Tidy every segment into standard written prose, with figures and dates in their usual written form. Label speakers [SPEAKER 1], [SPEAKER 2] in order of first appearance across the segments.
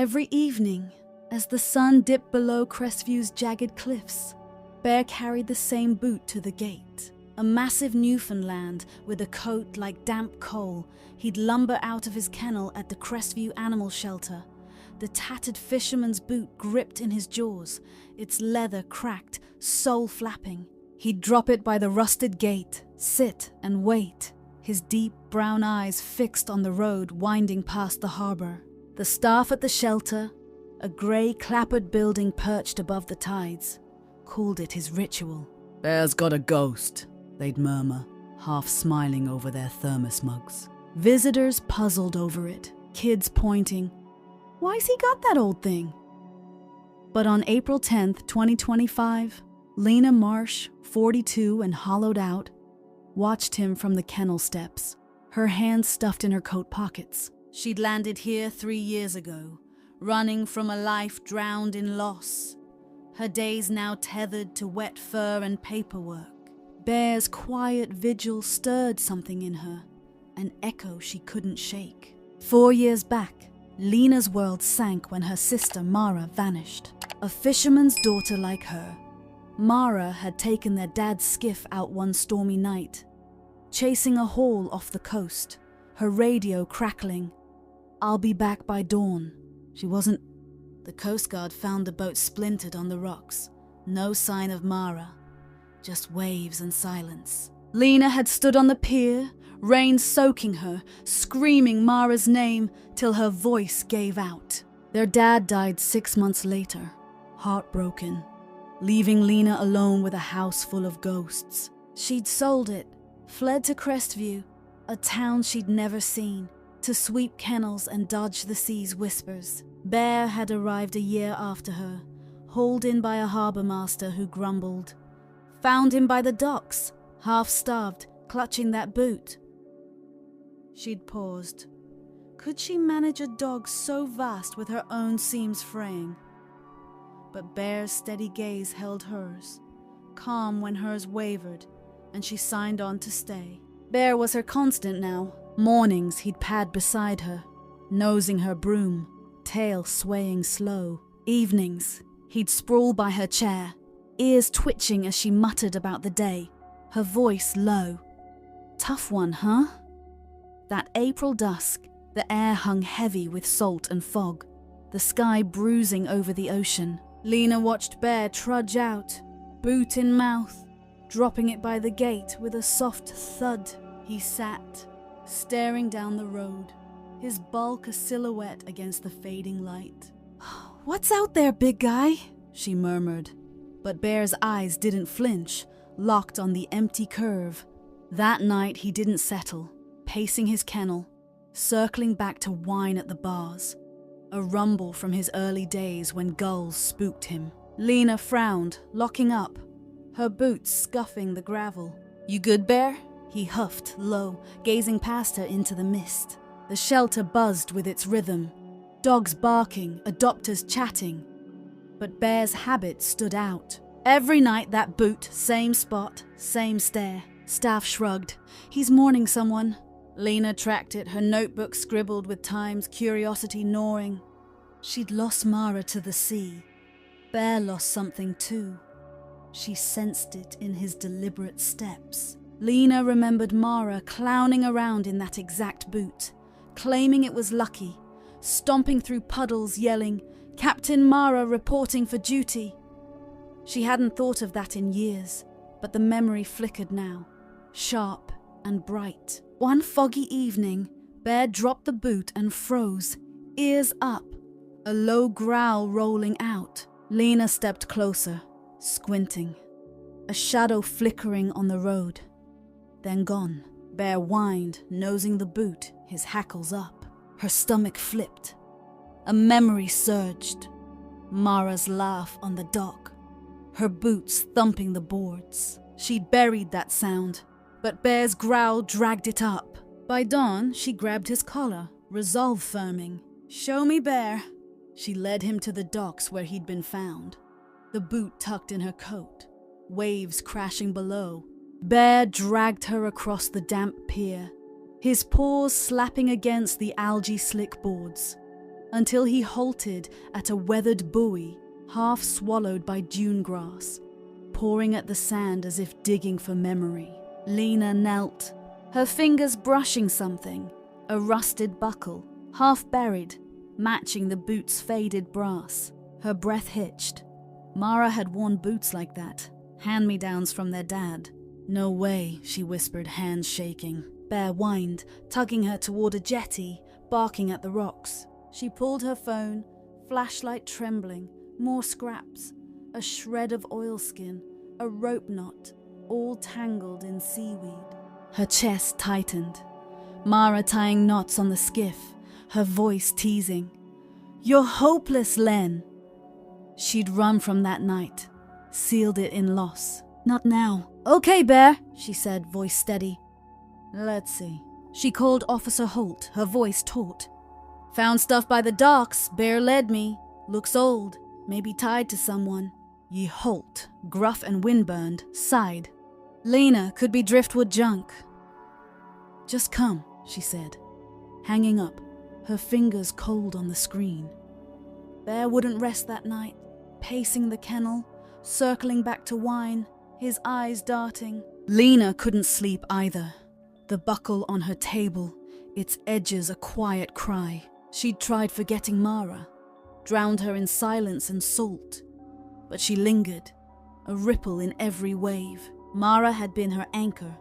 [SPEAKER 1] Every evening, as the sun dipped below Crestview's jagged cliffs, Bear carried the same boot to the gate. A massive Newfoundland with a coat like damp coal, he'd lumber out of his kennel at the Crestview Animal Shelter, the tattered fisherman's boot gripped in his jaws, its leather cracked, sole flapping. He'd drop it by the rusted gate, sit and wait, his deep brown eyes fixed on the road winding past the harbor. The staff at the shelter, a grey clapboard building perched above the tides, called it his ritual.
[SPEAKER 2] "Bear's got a ghost," they'd murmur, half smiling over their thermos mugs.
[SPEAKER 1] Visitors puzzled over it, kids pointing, "Why's he got that old thing?" But on April 10th, 2025, Lena Marsh, 42 and hollowed out, watched him from the kennel steps, her hands stuffed in her coat pockets. She'd landed here 3 years ago, running from a life drowned in loss, her days now tethered to wet fur and paperwork. Bear's quiet vigil stirred something in her, an echo she couldn't shake. 4 years back, Lena's world sank when her sister Mara vanished. A fisherman's daughter like her, Mara had taken their dad's skiff out one stormy night, chasing a haul off the coast, her radio crackling. "I'll be back by dawn." She wasn't. The Coast Guard found the boat splintered on the rocks. No sign of Mara, just waves and silence. Lena had stood on the pier, rain soaking her, screaming Mara's name till her voice gave out. Their dad died 6 months later, heartbroken, leaving Lena alone with a house full of ghosts. She'd sold it, fled to Crestview, a town she'd never seen, to sweep kennels and dodge the sea's whispers. Bear had arrived a year after her, hauled in by a harbour master who grumbled. Found him by the docks, half-starved, clutching that boot. She'd paused. Could she manage a dog so vast with her own seams fraying? But Bear's steady gaze held hers, calm when hers wavered, and she signed on to stay. Bear was her constant now. Mornings he'd pad beside her, nosing her broom, tail swaying slow. Evenings he'd sprawl by her chair, ears twitching as she muttered about the day, her voice low. "Tough one, huh?" That April dusk, the air hung heavy with salt and fog, the sky bruising over the ocean. Lena watched Bear trudge out, boot in mouth, dropping it by the gate with a soft thud. He sat, staring down the road, his bulk a silhouette against the fading light. "What's out there, big guy?" she murmured. But Bear's eyes didn't flinch, locked on the empty curve. That night he didn't settle, pacing his kennel, circling back to whine at the bars, a rumble from his early days when gulls spooked him. Lena frowned, locking up, her boots scuffing the gravel. "You good, Bear?" He huffed low, gazing past her into the mist. The shelter buzzed with its rhythm, dogs barking, adopters chatting. But Bear's habit stood out. Every night that boot, same spot, same stare. Staff shrugged. "He's mourning someone." Lena tracked it, her notebook scribbled with time's curiosity gnawing. She'd lost Mara to the sea. Bear lost something too. She sensed it in his deliberate steps. Lena remembered Mara clowning around in that exact boot, claiming it was lucky, stomping through puddles yelling, "Captain Mara reporting for duty." She hadn't thought of that in years, but the memory flickered now, sharp and bright. One foggy evening, Bear dropped the boot and froze, ears up, a low growl rolling out. Lena stepped closer, squinting, a shadow flickering on the road. Then gone. Bear whined, nosing the boot, his hackles up. Her stomach flipped. A memory surged. Mara's laugh on the dock, her boots thumping the boards. She'd buried that sound, but Bear's growl dragged it up. By dawn, she grabbed his collar, resolve firming. "Show me, Bear." She led him to the docks where he'd been found, the boot tucked in her coat, waves crashing below. Bear dragged her across the damp pier, his paws slapping against the algae-slick boards. until he halted at a weathered buoy, half swallowed by dune grass, pouring at the sand as if digging for memory. Lena knelt, her fingers brushing something, a rusted buckle, half buried, matching the boot's faded brass. Her breath hitched. Mara had worn boots like that, hand-me-downs from their dad. "No way," she whispered, hands shaking. Bear whined, tugging her toward a jetty, barking at the rocks. She pulled her phone, flashlight trembling, more scraps, a shred of oilskin, a rope knot, all tangled in seaweed. Her chest tightened. Mara tying knots on the skiff, her voice teasing. "You're hopeless, Len." She'd run from that night, sealed it in loss. "Not now." "Okay, Bear," she said, voice steady. "Let's see." She called Officer Holt, her voice taut. "Found stuff by the docks. Bear led me. Looks old, maybe tied to someone." Ye Holt, gruff and windburned, sighed. "Lena, could be driftwood junk." "Just come," she said, hanging up, her fingers cold on the screen. Bear wouldn't rest that night, pacing the kennel, circling back to wine, his eyes darting. Lena couldn't sleep either. The buckle on her table, its edges a quiet cry. She'd tried forgetting Mara, drowned her in silence and salt. But she lingered, a ripple in every wave. Mara had been her anchor.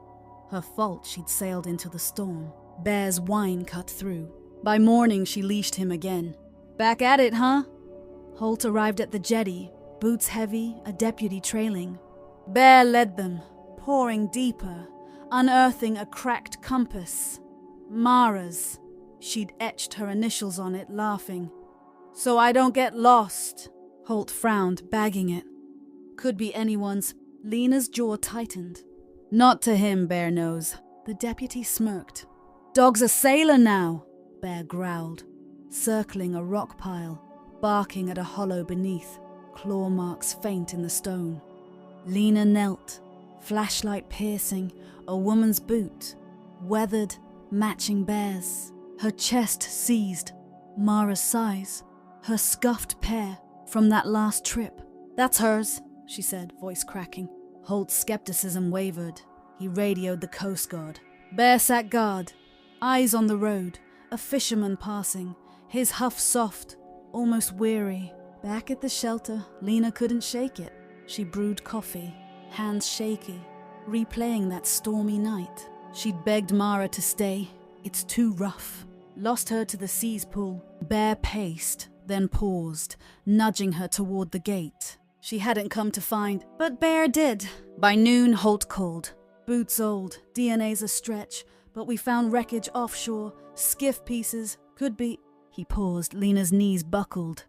[SPEAKER 1] Her fault she'd sailed into the storm. Bear's whine cut through. By morning she leashed him again. "Back at it, huh?" Holt arrived at the jetty, boots heavy, a deputy trailing. Bear led them, pouring deeper, unearthing a cracked compass. Mara's. She'd etched her initials on it, laughing. "So I don't get lost." Holt frowned, bagging it. Could be anyone's. Lena's jaw tightened. "Not to him, Bear knows." The deputy smirked. "Dog's a sailor now," Bear growled, circling a rock pile, barking at a hollow beneath, claw marks faint in the stone. Lena knelt, flashlight piercing, a woman's boot, weathered, matching Bear's. Her chest seized, Mara's size, her scuffed pair from that last trip. "That's hers," she said, voice cracking. Holt's skepticism wavered. He radioed the Coast Guard. Bear sat guard, eyes on the road, a fisherman passing, his huff soft, almost weary. Back at the shelter, Lena couldn't shake it. She brewed coffee, hands shaky, replaying that stormy night. She'd begged Mara to stay. "It's too rough." Lost her to the sea's pool. Bear paced, then paused, nudging her toward the gate. She hadn't come to find, but Bear did. By noon, Holt called. "Boots old, DNA's a stretch, but we found wreckage offshore, skiff pieces, could be..." He paused, Lena's knees buckled.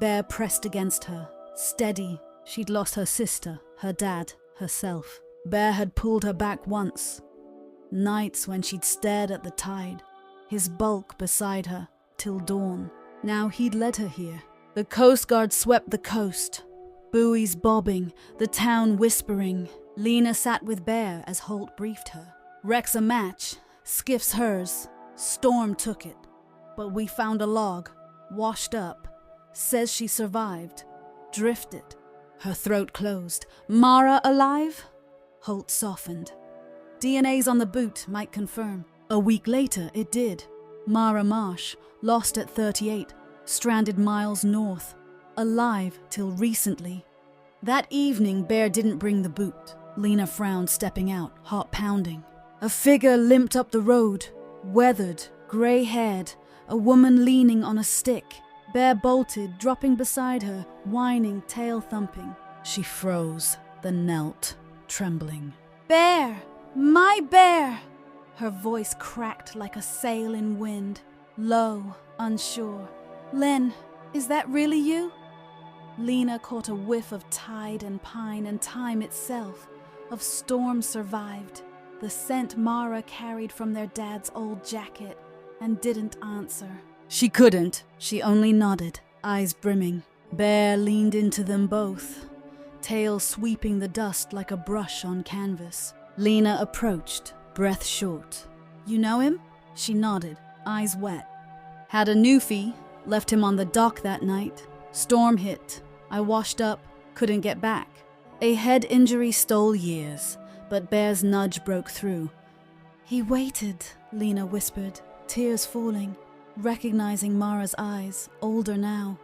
[SPEAKER 1] Bear pressed against her, steady. She'd lost her sister, her dad, herself. Bear had pulled her back once. Nights when she'd stared at the tide, his bulk beside her, till dawn. Now he'd led her here. The Coast Guard swept the coast, buoys bobbing, the town whispering. Lena sat with Bear as Holt briefed her. "Wreck's a match, skiff's hers. Storm took it. But we found a log, washed up. Says she survived. Drifted." Her throat closed. "Mara alive?" Holt softened. "DNA's on the boot, might confirm." A week later, it did. Mara Marsh, lost at 38, stranded miles north, alive till recently. That evening, Bear didn't bring the boot. Lena frowned, stepping out, heart pounding. A figure limped up the road, weathered, grey-haired, a woman leaning on a stick. Bear bolted, dropping beside her, whining, tail thumping. She froze, then knelt, trembling. "Bear! My Bear!" Her voice cracked like a sail in wind, low, unsure. "Len, is that really you?" Lena caught a whiff of tide and pine and time itself, of storm survived, the scent Mara carried from their dad's old jacket, and didn't answer. She couldn't, she only nodded, eyes brimming. Bear leaned into them both, tail sweeping the dust like a brush on canvas. Lena approached, breath short. "You know him?" She nodded, eyes wet. "Had a newfie," Left him on the dock that night. Storm hit. I washed up, couldn't get back. A head injury stole years, but Bear's nudge broke through. He waited, Lena whispered, tears falling, recognizing Mara's eyes, older now.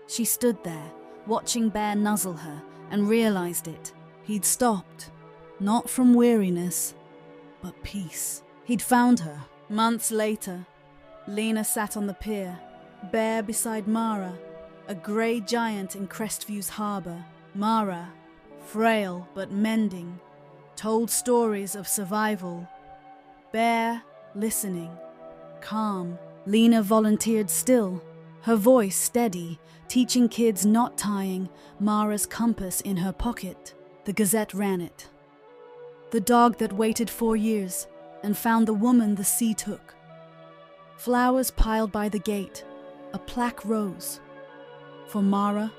[SPEAKER 1] She stood there, watching Bear nuzzle her, and realized it. He'd stopped. Not from weariness, but peace. He'd found her. Months later, Lena sat on the pier, Bear beside Mara, a grey giant in Crestview's harbour. Mara, frail but mending, told stories of survival. Bear, listening, calm. Lena volunteered still, her voice steady, teaching kids not tying Mara's compass in her pocket. The Gazette ran it. The dog that waited 4 years and found the woman the sea took. Flowers piled by the gate, a plaque rose. For Mara,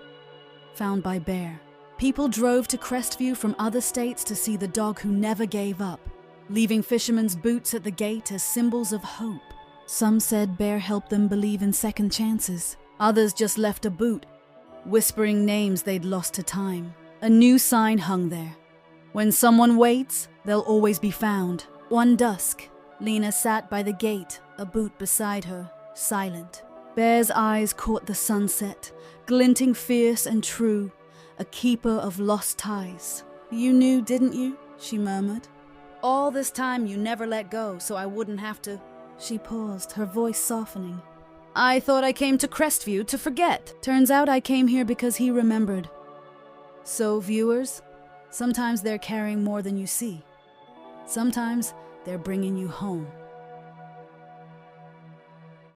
[SPEAKER 1] found by Bear. People drove to Crestview from other states to see the dog who never gave up, leaving fishermen's boots at the gate as symbols of hope. Some said Bear helped them believe in second chances. Others just left a boot, whispering names they'd lost to time. A new sign hung there. When someone waits, they'll always be found. One dusk, Lena sat by the gate, a boot beside her, silent. Bear's eyes caught the sunset, glinting fierce and true, a keeper of lost ties. "You knew, didn't you?" she murmured. "All this time you never let go, so I wouldn't have to." She paused, her voice softening. "I thought I came to Crestview to forget. Turns out I came here because he remembered." So, viewers, sometimes they're carrying more than you see. Sometimes they're bringing you home.